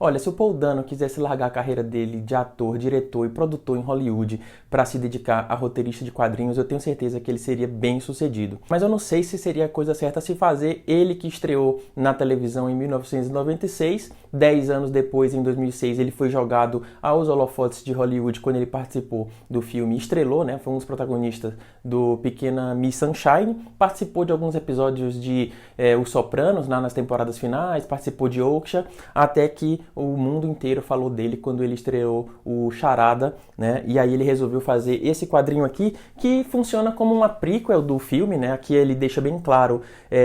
Olha, se o Paul Dano quisesse largar a carreira dele de ator, diretor e produtor em Hollywood para se dedicar a roteirista de quadrinhos, eu tenho certeza que ele seria bem sucedido. Mas eu não sei se seria a coisa certa a se fazer. Ele que estreou na televisão em 1996, 10 anos depois, em 2006, ele foi jogado aos holofotes de Hollywood quando ele participou do filme, estrelou, né? Foi um dos protagonistas do Pequena Miss Sunshine, participou de alguns episódios de Os Sopranos, nas temporadas finais, participou de Okja, até que o mundo inteiro falou dele quando ele estreou o Charada, né? E aí ele resolveu fazer esse quadrinho aqui, que funciona como uma prequel do filme, né? Aqui ele deixa bem claro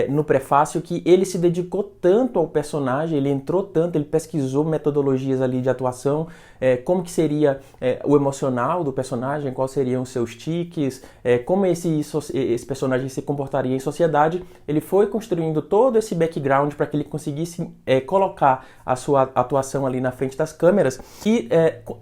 no prefácio que ele se dedicou tanto ao personagem, ele entrou tanto, ele pesquisou metodologias ali de atuação, como que seria o emocional do personagem, quais seriam os seus tiques, como esse personagem se comportaria em sociedade. Ele foi construindo todo esse background para que ele conseguisse colocar a sua atuação ali na frente das câmeras e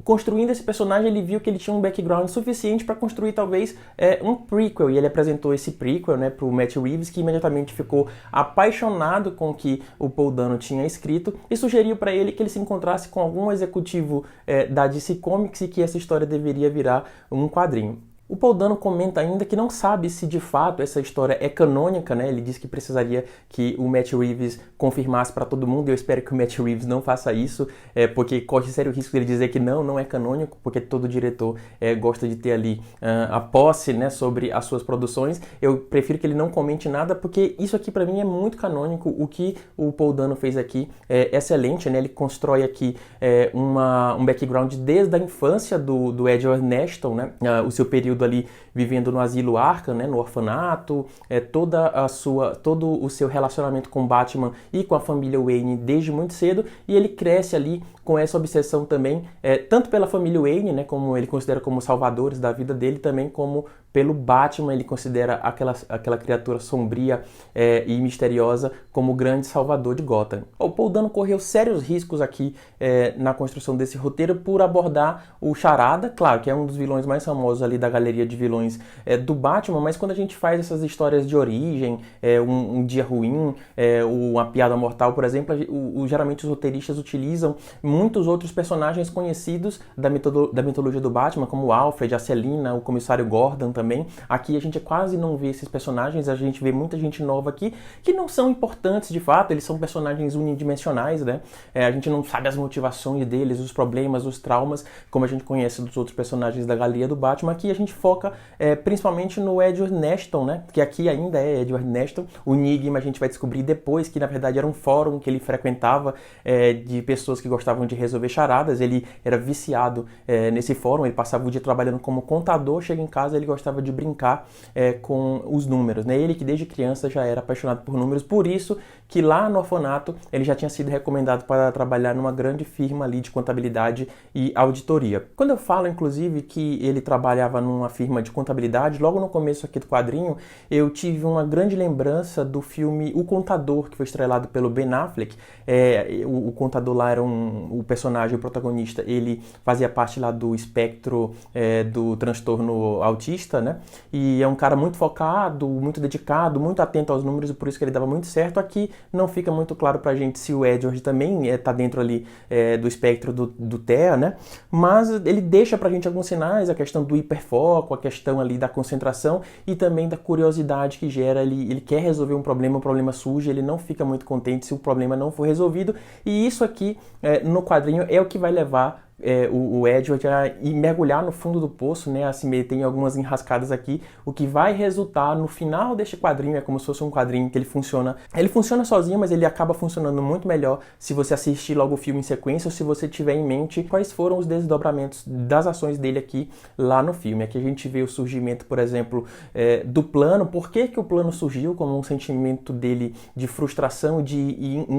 construindo esse personagem ele viu que ele tinha um background suficiente para construir talvez um prequel, e ele apresentou esse prequel, né, para o Matt Reeves, que imediatamente ficou apaixonado com o que o Paul Dano tinha escrito e sugeriu para ele que ele se encontrasse com algum executivo da DC Comics e que essa história deveria virar um quadrinho. O Paul Dano comenta ainda que não sabe se de fato essa história é canônica, né? Ele disse que precisaria que o Matt Reeves confirmasse para todo mundo, e eu espero que o Matt Reeves não faça isso, porque corre sério risco dele dizer que não é canônico, porque todo diretor gosta de ter ali a posse, né, sobre as suas produções. Eu prefiro que ele não comente nada, porque isso aqui para mim é muito canônico. O que o Paul Dano fez aqui é excelente, né? Ele constrói aqui um background desde a infância do Edward Nashton, né? O seu período ali vivendo no asilo Arkham, né, no orfanato, todo o seu relacionamento com Batman e com a família Wayne desde muito cedo, e ele cresce ali com essa obsessão também, tanto pela família Wayne, né, como ele considera como salvadores da vida dele, também como pelo Batman. Ele considera aquela criatura sombria e misteriosa como o grande salvador de Gotham. O Paul Dano correu sérios riscos aqui na construção desse roteiro por abordar o Charada, claro, que é um dos vilões mais famosos ali da galeria de vilões do Batman, mas quando a gente faz essas histórias de origem, um dia ruim, uma piada mortal, por exemplo, geralmente os roteiristas utilizam muitos outros personagens conhecidos da mitologia do Batman, como o Alfred, a Selina, o comissário Gordon também. Aqui a gente quase não vê esses personagens, a gente vê muita gente nova aqui, que não são importantes de fato, eles são personagens unidimensionais, né? A gente não sabe as motivações deles, os problemas, os traumas, como a gente conhece dos outros personagens da galeria do Batman. Aqui a gente foca principalmente no Edward Nashton, né? Que aqui ainda é Edward Nashton. O Enigma a gente vai descobrir depois que na verdade era um fórum que ele frequentava de pessoas que gostavam de resolver charadas. Ele era viciado nesse fórum, ele passava o dia trabalhando como contador, chega em casa ele gostava de brincar com os números, né? Ele que desde criança já era apaixonado por números, por isso que lá no orfanato ele já tinha sido recomendado para trabalhar numa grande firma ali de contabilidade e auditoria. Quando eu falo inclusive que ele trabalhava numa firma de contabilidade, logo no começo aqui do quadrinho eu tive uma grande lembrança do filme O Contador, que foi estrelado pelo Ben Affleck. O contador lá era o personagem, o protagonista, ele fazia parte lá do espectro do transtorno autista, né? E é um cara muito focado, muito dedicado, muito atento aos números, e por isso que ele dava muito certo. Aqui não fica muito claro pra gente se o Edward também tá dentro ali do espectro do TEA, né? Mas ele deixa pra gente alguns sinais, a questão do hiperfoco, a questão ali da concentração e também da curiosidade que gera. Ele quer resolver um problema, o problema surge, ele não fica muito contente se o problema não for resolvido, e isso aqui no quadrinho é o que vai levar o Edward a mergulhar no fundo do poço, né, a se meter em algumas enrascadas aqui, o que vai resultar no final deste quadrinho. É como se fosse um quadrinho que ele funciona sozinho, mas ele acaba funcionando muito melhor se você assistir logo o filme em sequência, ou se você tiver em mente quais foram os desdobramentos das ações dele aqui lá no filme. Aqui a gente vê o surgimento, por exemplo, do plano. Por que o plano surgiu? Como um sentimento dele de frustração, de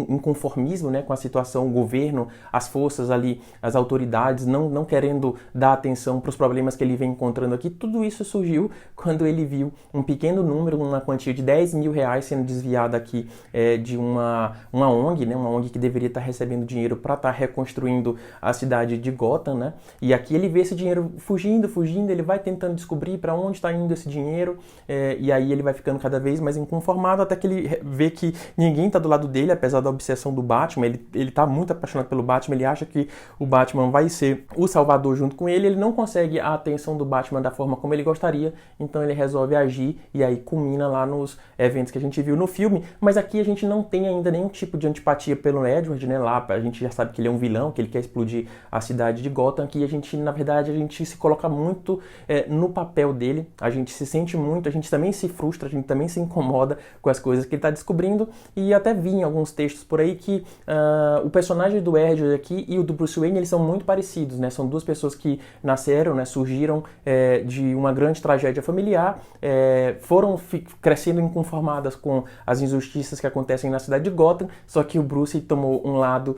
inconformismo, né, com a situação, o governo, as forças ali, as autoridades rivalidades, não querendo dar atenção para os problemas que ele vem encontrando aqui. Tudo isso surgiu quando ele viu um pequeno número, uma quantia de R$10.000 sendo desviada aqui de uma ONG, né? Uma ONG que deveria estar recebendo dinheiro para estar reconstruindo a cidade de Gotham, né? E aqui ele vê esse dinheiro fugindo, ele vai tentando descobrir para onde está indo esse dinheiro, e aí ele vai ficando cada vez mais inconformado, até que ele vê que ninguém está do lado dele, apesar da obsessão do Batman. Ele tá muito apaixonado pelo Batman, ele acha que o Batman vai ser o salvador junto com ele não consegue a atenção do Batman da forma como ele gostaria, então ele resolve agir, e aí culmina lá nos eventos que a gente viu no filme. Mas aqui a gente não tem ainda nenhum tipo de antipatia pelo Edward, né? Lá a gente já sabe que ele é um vilão, que ele quer explodir a cidade de Gotham. Aqui a gente, na verdade, a gente se coloca muito no papel dele, a gente se sente muito, a gente também se frustra, a gente também se incomoda com as coisas que ele está descobrindo, e até vi em alguns textos por aí que o personagem do Edward aqui e o do Bruce Wayne, eles são muito parecidos, né? São duas pessoas que nasceram, né? Surgiram de uma grande tragédia familiar, foram crescendo inconformadas com as injustiças que acontecem na cidade de Gotham, só que o Bruce tomou um lado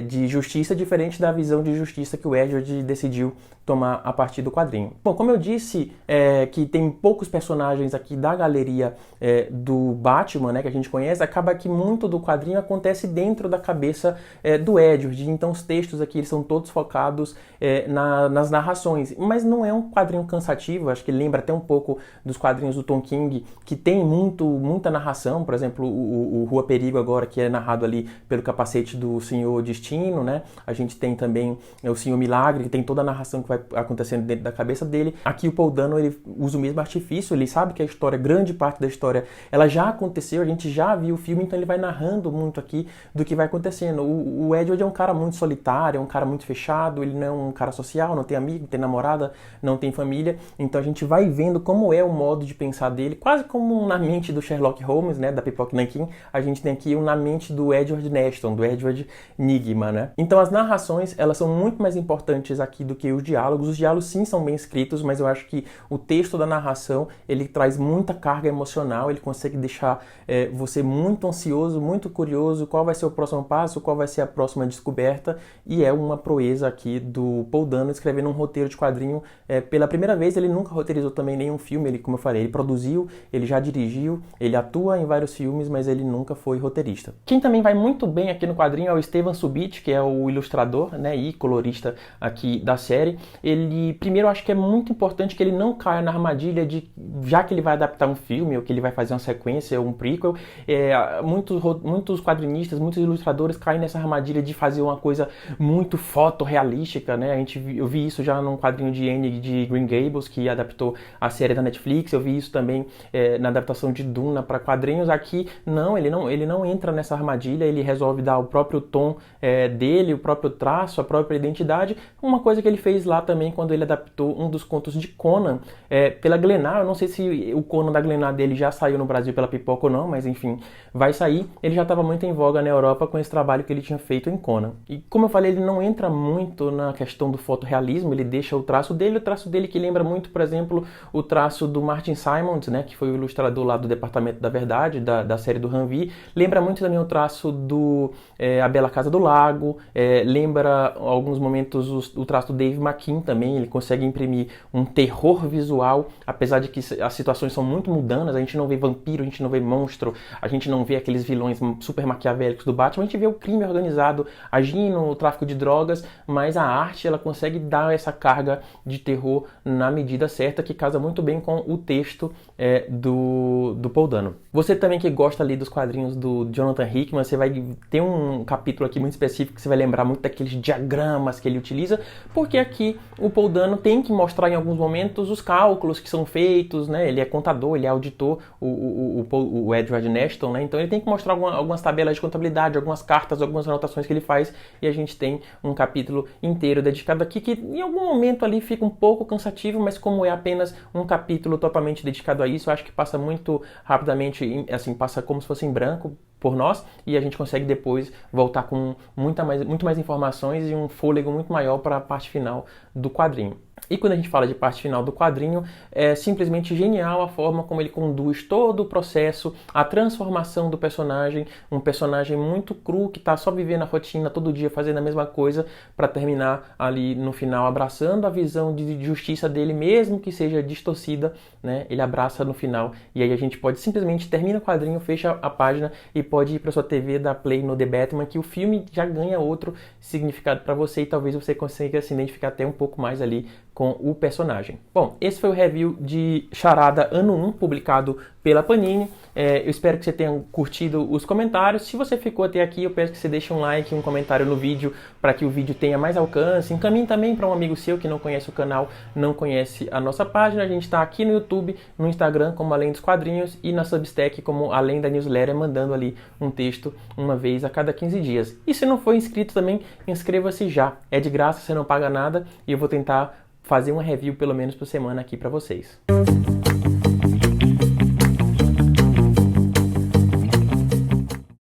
de justiça diferente da visão de justiça que o Edward decidiu tomar a partir do quadrinho. Bom, como eu disse que tem poucos personagens aqui da galeria do Batman, né, que a gente conhece, acaba que muito do quadrinho acontece dentro da cabeça do Edward, então os textos aqui eles são todos focados nas narrações, mas não é um quadrinho cansativo, acho que lembra até um pouco dos quadrinhos do Tom King, que tem muita narração, por exemplo, o Rua Perigo agora, que é narrado ali pelo capacete do Senhor Destino, né, a gente tem também o Senhor Milagre, que tem toda a narração que vai acontecendo dentro da cabeça dele. Aqui o Paul Dano, ele usa o mesmo artifício, ele sabe que a história, grande parte da história, ela já aconteceu, a gente já viu o filme, então ele vai narrando muito aqui do que vai acontecendo. O Edward é um cara muito solitário, é um cara muito fechado, ele não é um cara social, não tem amigo, não tem namorada, não tem família, então a gente vai vendo como é o modo de pensar dele, quase como na mente do Sherlock Holmes, né, da Pipoca Nankin, a gente tem aqui na mente do Edward Neston, do Edward Nygma, né. Então as narrações, elas são muito mais importantes aqui do que os diálogos. Os diálogos sim são bem escritos, mas eu acho que o texto da narração, ele traz muita carga emocional, ele consegue deixar você muito ansioso, muito curioso, qual vai ser o próximo passo, qual vai ser a próxima descoberta, e é uma proeza aqui do Paul Dano escrevendo um roteiro de quadrinho pela primeira vez. Ele nunca roteirizou também nenhum filme, ele, como eu falei, ele produziu, ele já dirigiu, ele atua em vários filmes, mas ele nunca foi roteirista. Quem também vai muito bem aqui no quadrinho é o Stevan Subit, que é o ilustrador, né, e colorista aqui da série. Ele, primeiro, eu acho que é muito importante que ele não caia na armadilha de, já que ele vai adaptar um filme, ou que ele vai fazer uma sequência, ou um prequel, muitos quadrinistas, muitos ilustradores caem nessa armadilha de fazer uma coisa muito fotorrealística, né? Eu vi isso já num quadrinho de Anne de Green Gables, que adaptou a série da Netflix, eu vi isso também na adaptação de Duna para quadrinhos. Aqui, não, ele não entra nessa armadilha, ele resolve dar o próprio tom dele, o próprio traço, a própria identidade, uma coisa que ele fez lá também quando ele adaptou um dos contos de Conan pela Glenar. Eu não sei se o Conan da Glenar dele já saiu no Brasil pela Pipoca ou não, mas enfim, vai sair. Ele já estava muito em voga na Europa com esse trabalho que ele tinha feito em Conan. E como eu falei, ele não entra muito na questão do fotorrealismo, ele deixa o traço dele que lembra muito, por exemplo, o traço do Martin Simmonds, né, que foi o ilustrador lá do Departamento da Verdade, da série do Ranvi. Lembra muito também o traço do A Bela Casa do Lago, lembra alguns momentos o traço do Dave McKean também. Ele consegue imprimir um terror visual, apesar de que as situações são muito mundanas, a gente não vê vampiro, a gente não vê monstro, a gente não vê aqueles vilões super maquiavélicos do Batman, a gente vê o crime organizado agindo, o tráfico de drogas, mas a arte, ela consegue dar essa carga de terror na medida certa, que casa muito bem com o texto do Paul Dano. Você também que gosta ali dos quadrinhos do Jonathan Hickman, você vai ter um capítulo aqui muito específico que você vai lembrar muito daqueles diagramas que ele utiliza, porque aqui o Paul Dano tem que mostrar em alguns momentos os cálculos que são feitos, né? Ele é contador, ele é auditor, o Edward Neston, né? Então ele tem que mostrar algumas tabelas de contabilidade, algumas cartas, algumas anotações que ele faz, e a gente tem um capítulo inteiro dedicado aqui, que em algum momento ali fica um pouco cansativo, mas como é apenas um capítulo totalmente dedicado a isso, eu acho que passa muito rapidamente, assim, passa como se fosse em branco por nós, e a gente consegue depois voltar com muito mais informações e um fôlego muito maior para a parte final do quadrinho. E quando a gente fala de parte final do quadrinho, é simplesmente genial a forma como ele conduz todo o processo, a transformação do personagem, um personagem muito cru que está só vivendo a rotina todo dia, fazendo a mesma coisa, para terminar ali no final abraçando a visão de justiça dele, mesmo que seja distorcida, né? Ele abraça no final e aí a gente pode simplesmente termina o quadrinho, fecha a página e pode ir para sua TV, dar play no The Batman, que o filme já ganha outro significado para você e talvez você consiga se identificar até um pouco mais ali com o personagem. Bom, esse foi o review de Charada Ano 1, publicado pela Panini. Eu espero que você tenha curtido os comentários. Se você ficou até aqui, eu peço que você deixe um like, um comentário no vídeo, para que o vídeo tenha mais alcance. Encaminhe também para um amigo seu que não conhece o canal, não conhece a nossa página. A gente está aqui no YouTube, no Instagram, como Além dos Quadrinhos, e na Substack, como Além da Newsletter, mandando ali um texto uma vez a cada 15 dias. E se não for inscrito também, inscreva-se já. É de graça, você não paga nada, e eu vou tentar fazer uma review pelo menos por semana aqui para vocês.